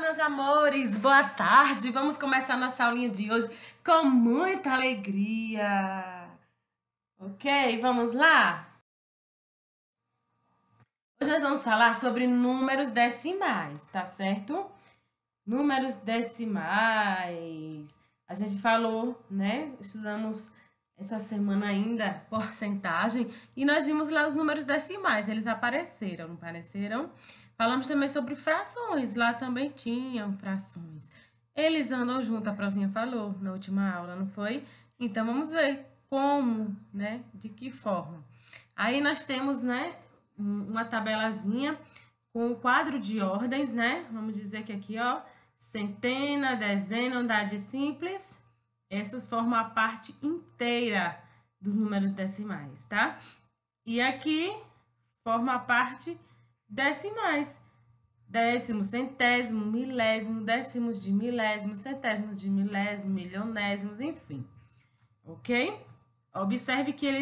meus amores, boa tarde. Vamos começar nossa aulinha de hoje com muita alegria. Ok, vamos lá? Hoje nós vamos falar sobre números decimais, tá certo? Números decimais. A gente falou, né? Estudamos essa semana ainda porcentagem e nós vimos lá os números decimais. Eles apareceram, não apareceram? Falamos também sobre frações. Lá também tinham frações. Eles andam junto, a prozinha falou na última aula, não foi? Então vamos ver como, né? De que forma. Aí nós temos, né? Uma tabelazinha com o quadro de ordens, né? Vamos dizer que aqui, ó, centena, dezena, unidade simples. Essas formam a parte inteira dos números decimais, tá? E aqui forma a parte decimais. Décimo, centésimo, milésimo, décimos de milésimo, centésimos de milésimo, milionésimos, enfim. Ok? Observe que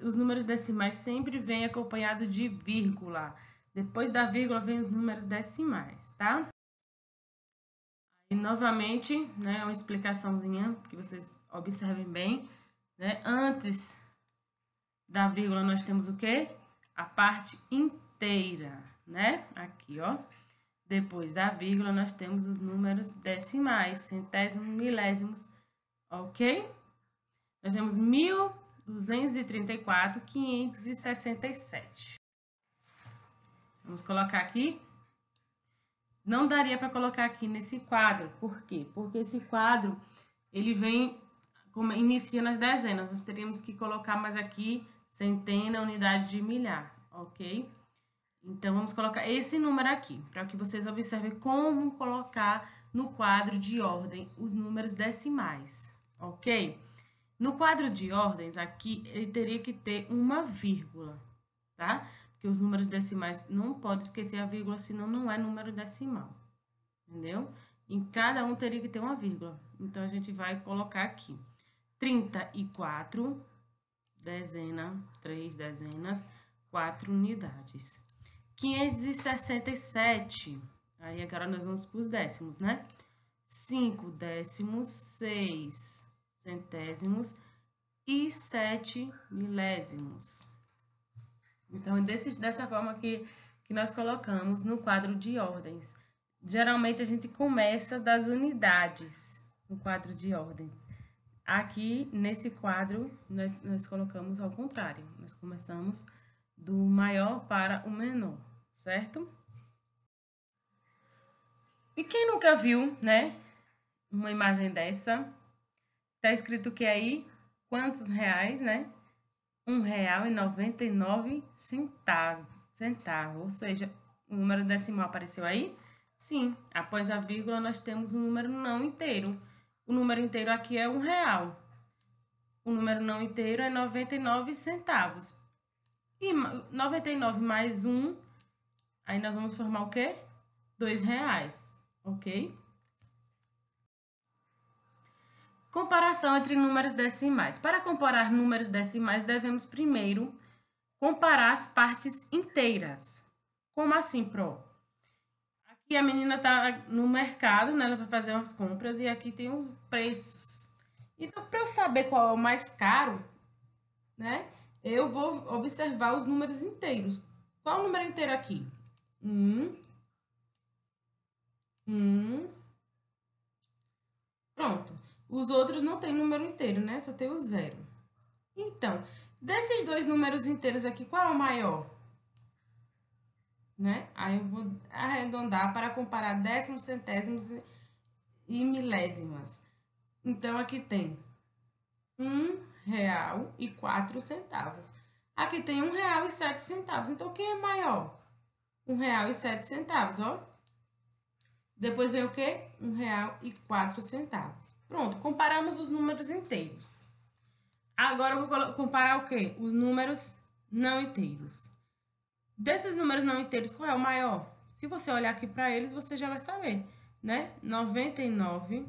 os números decimais sempre vêm acompanhados de vírgula. Depois da vírgula vem os números decimais, tá? E novamente, né, uma explicaçãozinha que vocês observem bem, né? Antes da vírgula nós temos o quê? A parte inteira, né? Aqui, ó. Depois da vírgula nós temos os números decimais, centésimos, milésimos, ok? Nós temos 1234.567. Vamos colocar aqui. Não daria para colocar aqui nesse quadro. Por quê? Porque esse quadro, ele vem, como inicia nas dezenas. Nós teríamos que colocar mais aqui centena, unidade de milhar, ok? Então, vamos colocar esse número aqui, para que vocês observem como colocar no quadro de ordem os números decimais, ok? No quadro de ordens, aqui, ele teria que ter uma vírgula, tá? Porque os números decimais não pode esquecer a vírgula, senão não é número decimal, entendeu? Em cada um teria que ter uma vírgula. Então, a gente vai colocar aqui 34, dezena, 3 dezenas, 4 unidades. 567, aí agora nós vamos para os décimos, né? 5 décimos, 6 centésimos e 7 milésimos. Então, dessa forma que nós colocamos no quadro de ordens. Geralmente, a gente começa das unidades no quadro de ordens. Aqui, nesse quadro, nós colocamos ao contrário. Nós começamos do maior para o menor, certo? E quem nunca viu, né, uma imagem dessa? Tá escrito o que aí? Quantos reais, né? R$1,99. Ou seja, o número decimal apareceu aí? Sim, após a vírgula nós temos um número não inteiro. O número inteiro aqui é R$1. O número não inteiro é 99 centavos. E 99 mais 1, aí nós vamos formar o quê? R$2, ok? Comparação entre números decimais. Para comparar números decimais, devemos primeiro comparar as partes inteiras. Como assim, Pro? Aqui a menina está no mercado, né? Ela vai fazer umas compras e aqui tem os preços. Então, para eu saber qual é o mais caro, né? Eu vou observar os números inteiros. Qual o número inteiro aqui? 1. Pronto. Os outros não tem número inteiro, né? Só tem o 0. Então, desses dois números inteiros aqui, qual é o maior? Né? Aí eu vou arredondar para comparar décimos, centésimos e milésimas. Então, aqui tem R$1,04. Aqui tem R$1,07. Então, quem é maior? R$1,07, ó. Depois vem o quê? R$1,04. Pronto, comparamos os números inteiros. Agora, eu vou comparar o quê? Os números não inteiros. Desses números não inteiros, qual é o maior? Se você olhar aqui para eles, você já vai saber, né? 99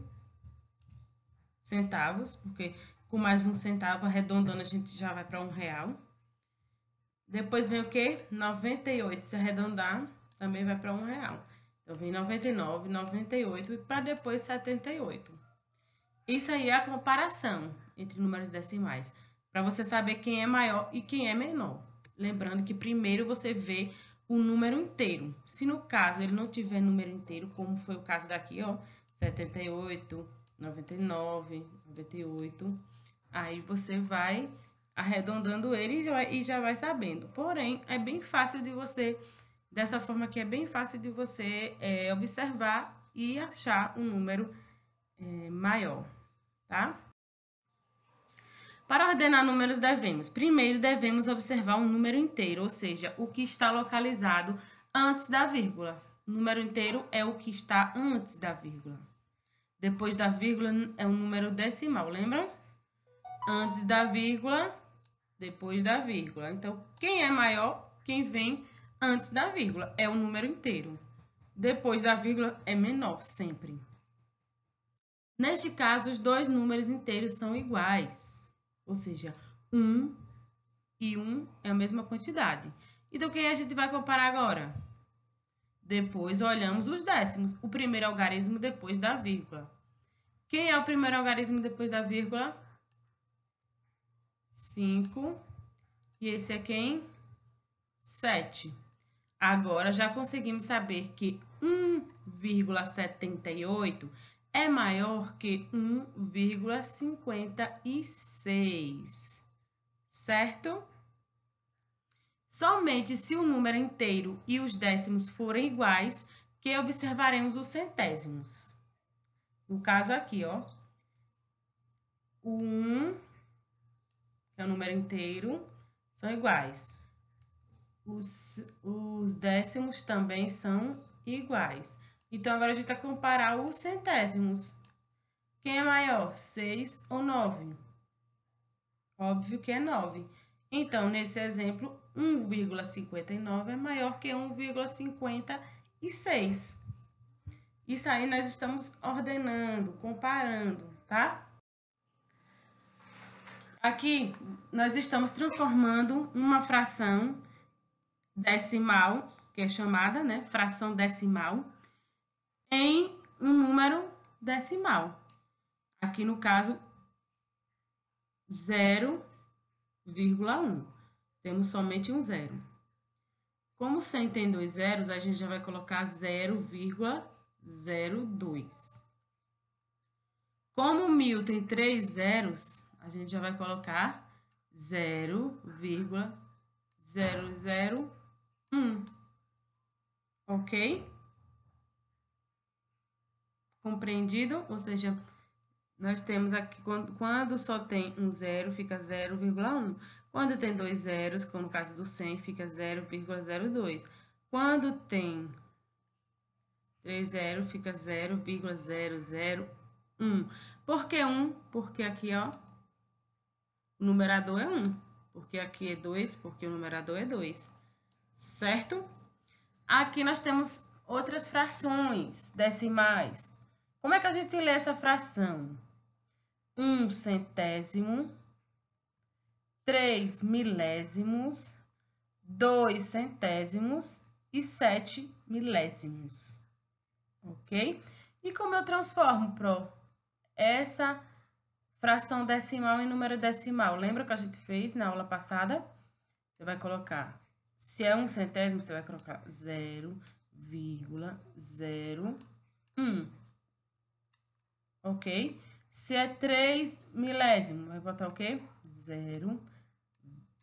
centavos, porque com mais um centavo, arredondando, a gente já vai para R$1. Depois vem o quê? 98, se arredondar, também vai para R$1. Então, vem 99, 98 e para depois 78. Isso aí é a comparação entre números decimais, para você saber quem é maior e quem é menor. Lembrando que primeiro você vê o número inteiro. Se no caso ele não tiver número inteiro, como foi o caso daqui, ó, 78, 99, 98, aí você vai arredondando ele e já vai sabendo. Porém, é bem fácil de você, dessa forma que é bem fácil de você observar e achar um número maior, tá? Para ordenar números primeiro devemos observar um número inteiro, ou seja, o que está localizado antes da vírgula. O número inteiro é o que está antes da vírgula. Depois da vírgula é um número decimal, lembram? Antes da vírgula, depois da vírgula. Então, quem é maior? Quem vem antes da vírgula é o número inteiro. Depois da vírgula é menor, sempre. Neste caso, os dois números inteiros são iguais, ou seja, 1 e 1 é a mesma quantidade. Então, quem a gente vai comparar agora? Depois, olhamos os décimos. O primeiro algarismo depois da vírgula. Quem é o primeiro algarismo depois da vírgula? 5. E esse é quem? 7. Agora, já conseguimos saber que 1,78 é maior que 1,56, certo? Somente se o número inteiro e os décimos forem iguais, que observaremos os centésimos. No caso aqui, ó, o 1, que é o número inteiro, são iguais. Os décimos também são iguais. Então, agora a gente vai comparar os centésimos. Quem é maior, 6 ou 9? Óbvio que é 9. Então, nesse exemplo, 1,59 é maior que 1,56. Isso aí nós estamos ordenando, comparando, tá? Aqui, nós estamos transformando uma fração decimal, que é chamada, né, fração decimal, em um número decimal. Aqui no caso, 0,1. Temos somente um zero. Como 100 tem dois zeros, a gente já vai colocar 0,02. Como 1000 tem 3 zeros, a gente já vai colocar 0,001. Ok? Compreendido? Ou seja, nós temos aqui, quando só tem um zero, fica 0,1. Quando tem dois zeros, como no caso do 100, fica 0,02. Quando tem 3 zeros, fica 0,001. Por que 1? Porque aqui, ó, o numerador é 1. Porque aqui é 2, porque o numerador é 2. Certo? Aqui nós temos outras frações decimais. Como é que a gente lê essa fração? 1 centésimo, 3 milésimos, 2 centésimos e 7 milésimos. Ok? E como eu transformo, Pro, essa fração decimal em número decimal? Lembra que a gente fez na aula passada? Você vai colocar, se é 1 centésimo, você vai colocar 0,01. Ok? Se é 3 milésimo, vai botar o quê? 0,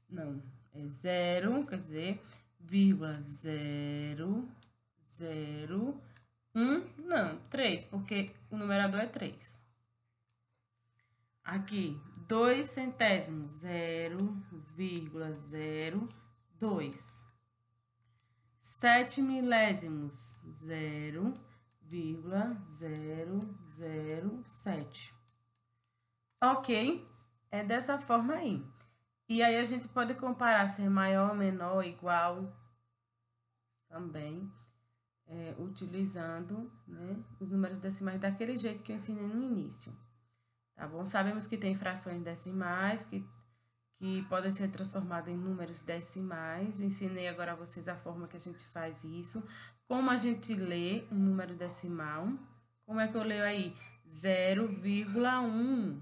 não, é 0, quer dizer, vírgula 0,01, não, 3, porque o numerador é 3. Aqui, 2 centésimos, 0,02. 7 milésimos, 0,007. Ok? É dessa forma aí. E aí, a gente pode comparar se é maior, menor, igual, também, utilizando, né, os números decimais daquele jeito que eu ensinei no início. Tá bom? Sabemos que tem frações decimais, que podem ser transformadas em números decimais. Ensinei agora a vocês a forma que a gente faz isso. como a gente lê um número decimal? Como é que eu leio aí? 0,1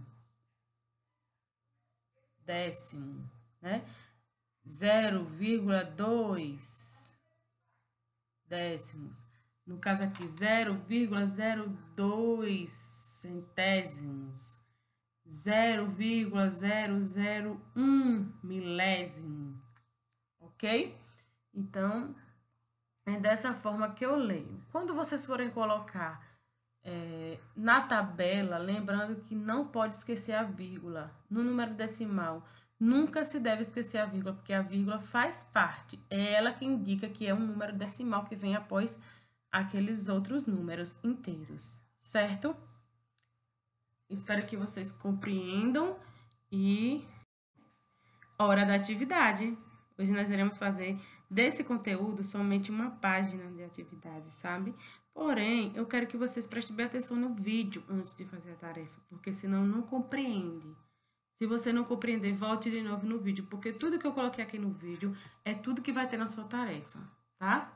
décimo, né? 0,2 décimos. No caso aqui, 0,02 centésimos. 0,001 milésimo, ok? Então, é dessa forma que eu leio. Quando vocês forem colocar na tabela, lembrando que não pode esquecer a vírgula. No número decimal, nunca se deve esquecer a vírgula, porque a vírgula faz parte. É ela que indica que é um número decimal que vem após aqueles outros números inteiros, certo? Espero que vocês compreendam e hora da atividade. Hoje nós iremos fazer desse conteúdo somente uma página de atividade, sabe? Porém, eu quero que vocês prestem bem atenção no vídeo antes de fazer a tarefa, porque senão não compreende. Se você não compreender, volte de novo no vídeo, porque tudo que eu coloquei aqui no vídeo é tudo que vai ter na sua tarefa, tá?